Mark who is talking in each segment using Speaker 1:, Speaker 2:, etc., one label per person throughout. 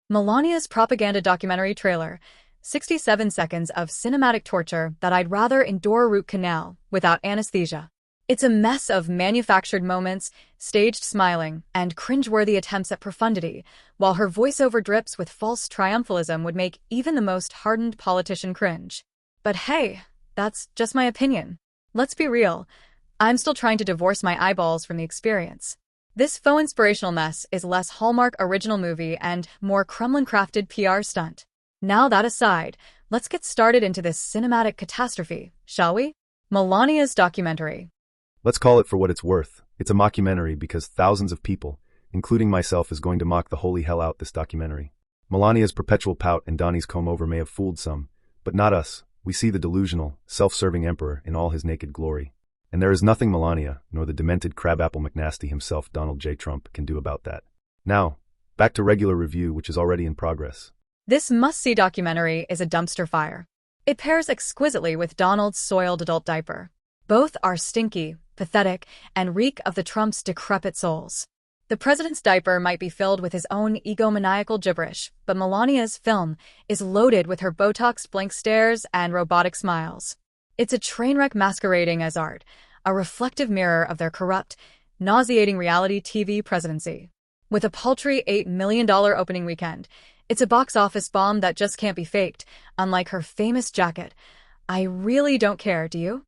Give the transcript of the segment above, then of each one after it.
Speaker 1: Melania's propaganda documentary trailer, 67 seconds of cinematic torture that I'd rather endure root canal without anesthesia. It's a mess of manufactured moments, staged smiling, and cringeworthy attempts at profundity, while her voiceover drips with false triumphalism would make even the most hardened politician cringe. But hey, that's just my opinion. Let's be real, I'm still trying to divorce my eyeballs from the experience. This faux inspirational mess is less Hallmark original movie and more Kremlin-crafted PR stunt. Now that aside, let's get started into this cinematic catastrophe, shall we? Melania's documentary.
Speaker 2: Let's call it for what it's worth. It's a mockumentary because thousands of people, including myself, is going to mock the holy hell out this documentary. Melania's perpetual pout and Donnie's comb-over may have fooled some, but not us. We see the delusional, self-serving emperor in all his naked glory. And there is nothing Melania, nor the demented crabapple McNasty himself, Donald J. Trump, can do about that. Now, back to regular review, which is already in progress.
Speaker 1: This must-see documentary is a dumpster fire. It pairs exquisitely with Donald's soiled adult diaper. Both are stinky, pathetic, and reek of the Trump's decrepit souls. The president's diaper might be filled with his own egomaniacal gibberish, but Melania's film is loaded with her Botoxed blank stares and robotic smiles. It's a train wreck masquerading as art, a reflective mirror of their corrupt, nauseating reality TV presidency. With a paltry $8 million opening weekend, it's a box office bomb that just can't be faked, unlike her famous jacket. I really don't care, do you?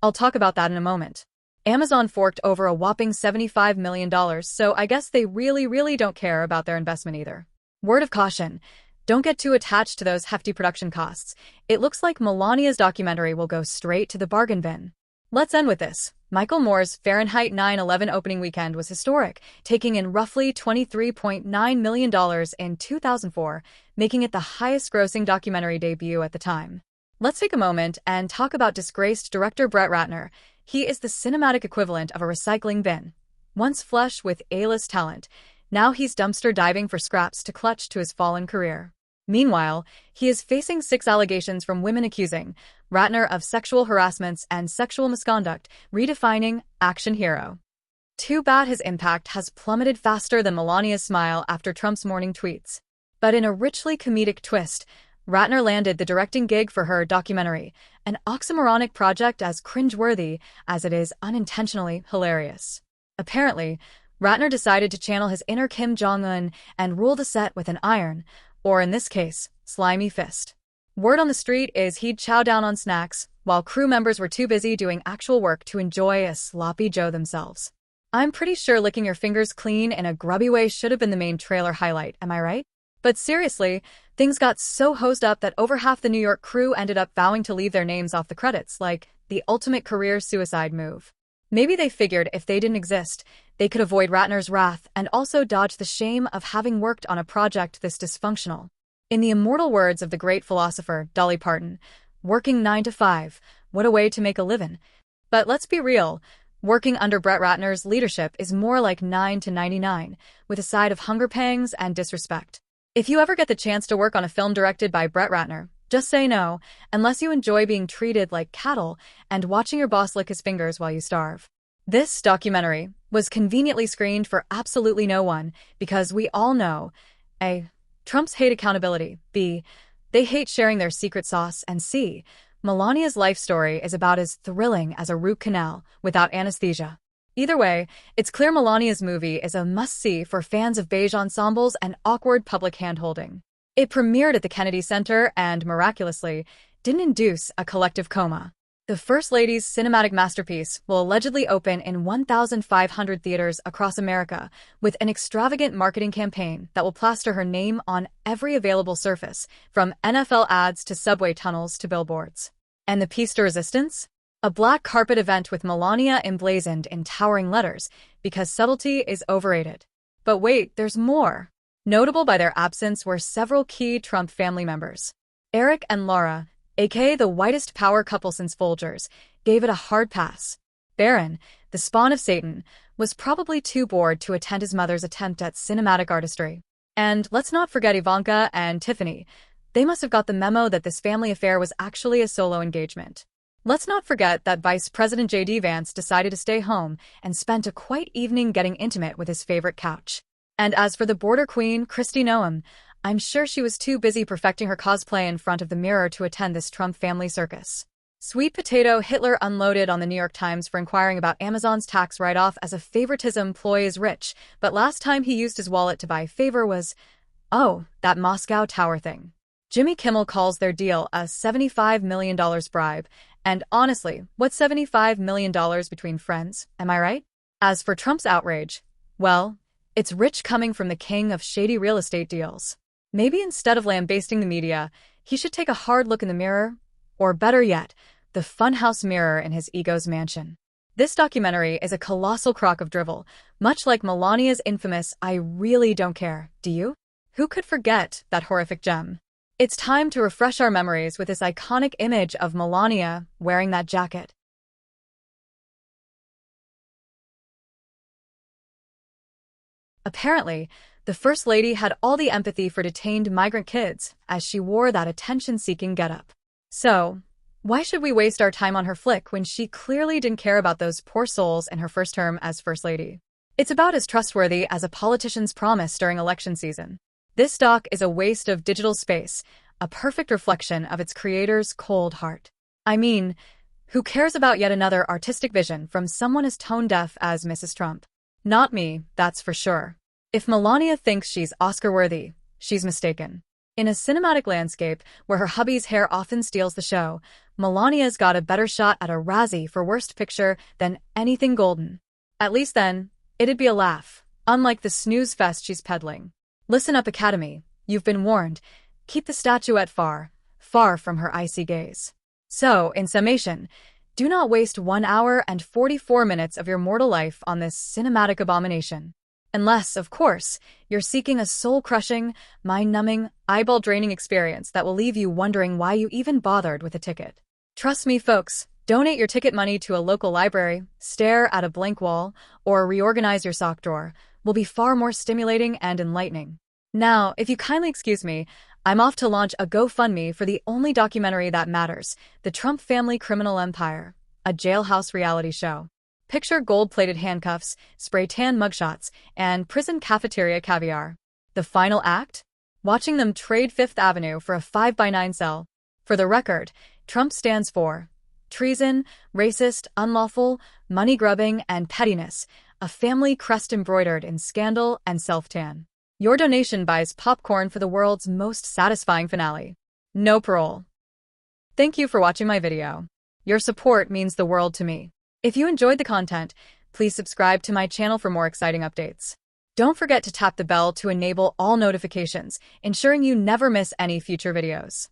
Speaker 1: I'll talk about that in a moment. Amazon forked over a whopping $75 million, so I guess they really don't care about their investment either. Word of caution. Don't get too attached to those hefty production costs. It looks like Melania's documentary will go straight to the bargain bin. Let's end with this. Michael Moore's Fahrenheit 9/11 opening weekend was historic, taking in roughly $23.9 million in 2004, making it the highest-grossing documentary debut at the time. Let's take a moment and talk about disgraced director Brett Ratner. He is the cinematic equivalent of a recycling bin. Once flush with A-list talent, now he's dumpster diving for scraps to clutch to his fallen career. Meanwhile, he is facing 6 allegations from women accusing Ratner of sexual harassments and sexual misconduct, redefining action hero. Too bad his impact has plummeted faster than Melania's smile after Trump's morning tweets. But in a richly comedic twist, Ratner landed the directing gig for her documentary, an oxymoronic project as cringeworthy as it is unintentionally hilarious. Apparently, Ratner decided to channel his inner Kim Jong-un and rule the set with an iron, or in this case, slimy fist. Word on the street is he'd chow down on snacks, while crew members were too busy doing actual work to enjoy a sloppy Joe themselves. I'm pretty sure licking your fingers clean in a grubby way should have been the main trailer highlight, am I right? But seriously, things got so hosed up that over half the New York crew ended up vowing to leave their names off the credits, like the ultimate career suicide move. Maybe they figured if they didn't exist, they could avoid Ratner's wrath and also dodge the shame of having worked on a project this dysfunctional. In the immortal words of the great philosopher Dolly Parton, working 9 to 5, what a way to make a living. But let's be real, working under Brett Ratner's leadership is more like 9 to 99, with a side of hunger pangs and disrespect. If you ever get the chance to work on a film directed by Brett Ratner, just say no, unless you enjoy being treated like cattle and watching your boss lick his fingers while you starve. This documentary was conveniently screened for absolutely no one because we all know A. Trump's hate accountability, B. They hate sharing their secret sauce, and C. Melania's life story is about as thrilling as a root canal without anesthesia. Either way, it's clear Melania's movie is a must-see for fans of beige ensembles and awkward public hand-holding. It premiered at the Kennedy Center and, miraculously, didn't induce a collective coma. The First Lady's cinematic masterpiece will allegedly open in 1,500 theaters across America with an extravagant marketing campaign that will plaster her name on every available surface, from NFL ads to subway tunnels to billboards. And the piece de resistance? A black carpet event with Melania emblazoned in towering letters, because subtlety is overrated. But wait, there's more. Notable by their absence were several key Trump family members. Eric and Laura, aka the whitest power couple since Folgers, gave it a hard pass. Barron, the spawn of Satan, was probably too bored to attend his mother's attempt at cinematic artistry. And let's not forget Ivanka and Tiffany. They must have got the memo that this family affair was actually a solo engagement. Let's not forget that Vice President J.D. Vance decided to stay home and spent a quiet evening getting intimate with his favorite couch. And as for the border queen, Kristi Noem, I'm sure she was too busy perfecting her cosplay in front of the mirror to attend this Trump family circus. Sweet potato Hitler unloaded on the New York Times for inquiring about Amazon's tax write-off as a favoritism ploy is rich, but last time he used his wallet to buy a favor was, oh, that Moscow Tower thing. Jimmy Kimmel calls their deal a $75 million bribe, and honestly, what's $75 million between friends, am I right? As for Trump's outrage, well, it's rich coming from the king of shady real estate deals. Maybe instead of lambasting the media, he should take a hard look in the mirror, or better yet, the funhouse mirror in his ego's mansion. This documentary is a colossal crock of drivel, much like Melania's infamous "I really don't care, do you?" Who could forget that horrific gem? It's time to refresh our memories with this iconic image of Melania wearing that jacket. Apparently, the First Lady had all the empathy for detained migrant kids as she wore that attention-seeking getup. So, why should we waste our time on her flick when she clearly didn't care about those poor souls in her first term as First Lady? It's about as trustworthy as a politician's promise during election season. This doc is a waste of digital space, a perfect reflection of its creator's cold heart. I mean, who cares about yet another artistic vision from someone as tone-deaf as Mrs. Trump? Not me, that's for sure. If Melania thinks she's Oscar-worthy, she's mistaken. In a cinematic landscape where her hubby's hair often steals the show, Melania's got a better shot at a Razzie for Worst Picture than anything golden. At least then, it'd be a laugh, unlike the snooze fest she's peddling. Listen up, Academy, you've been warned. Keep the statuette far, far from her icy gaze. So, in summation, do not waste 1 hour and 44 minutes of your mortal life on this cinematic abomination. Unless, of course, you're seeking a soul-crushing, mind-numbing, eyeball-draining experience that will leave you wondering why you even bothered with a ticket. Trust me, folks, donate your ticket money to a local library, stare at a blank wall, or reorganize your sock drawer will be far more stimulating and enlightening. Now, if you kindly excuse me, I'm off to launch a GoFundMe for the only documentary that matters, the Trump Family Criminal Empire, a jailhouse reality show. Picture gold-plated handcuffs, spray-tan mugshots, and prison cafeteria caviar. The final act? Watching them trade Fifth Avenue for a 5x9 cell. For the record, Trump stands for treason, racist, unlawful, money-grubbing, and pettiness, a family crest embroidered in scandal and self-tan. Your donation buys popcorn for the world's most satisfying finale. No parole. Thank you for watching my video. Your support means the world to me. If you enjoyed the content, please subscribe to my channel for more exciting updates. Don't forget to tap the bell to enable all notifications, ensuring you never miss any future videos.